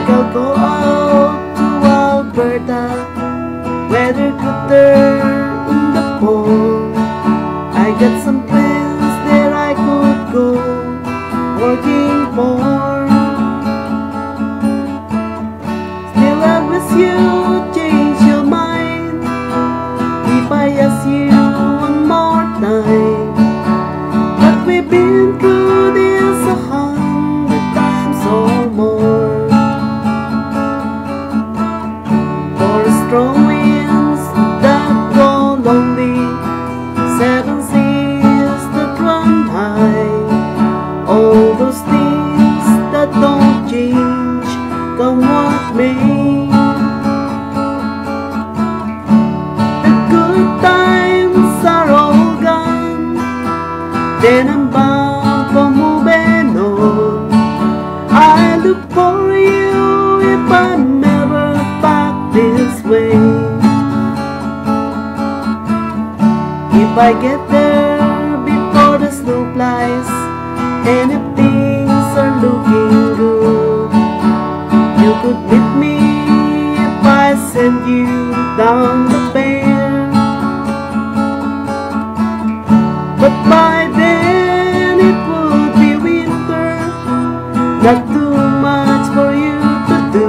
I'll go out to Alberta, weather cooler in the fall. I got some plans that I could go working for. Still I wish you change your mind if I ask you one more time. But we've been through this 100 times or more. For strong winds that blow lonely, 7 seas that run high, all those things that don't change, come what may. The good times are all gone, then I'm bound for moving on. I look for you if I'm ever back this way. If I get there before the snow flies, and if things are looking good, you could meet me if I send you down the fair. But by then it would be winter, not too much for you to do,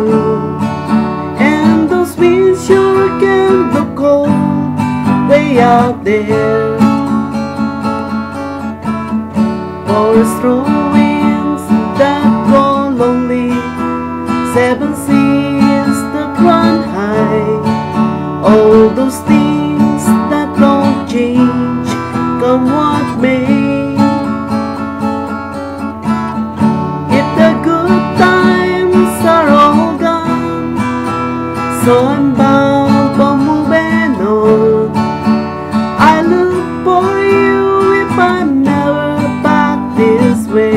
and those winds sure can look cold way out there. For strong winds that blow lonely, 7 seas that run high, all those things that don't change, come what may. If the good times are all gone, so I'm bound for moving on. I look for you if I'm never back this way.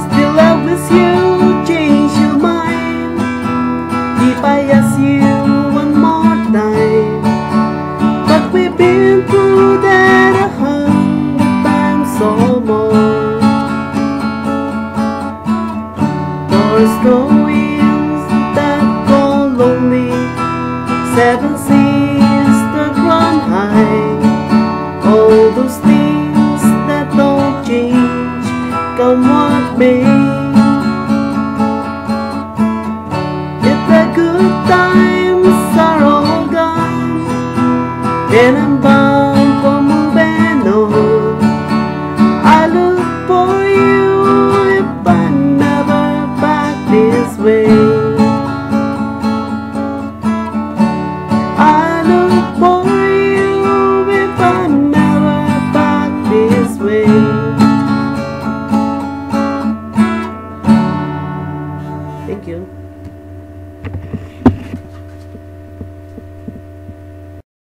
Still I wish you change your mind if I ask you one more time. But we've been through that 100 times or more. For strong winds that go lonely, 7 seas that run high, all those things that don't change, come what may. If the good times are all gone, then I'm bound for moving on. I look for you if I'm never back this way. I look for you if I'm never back this way. Thank you.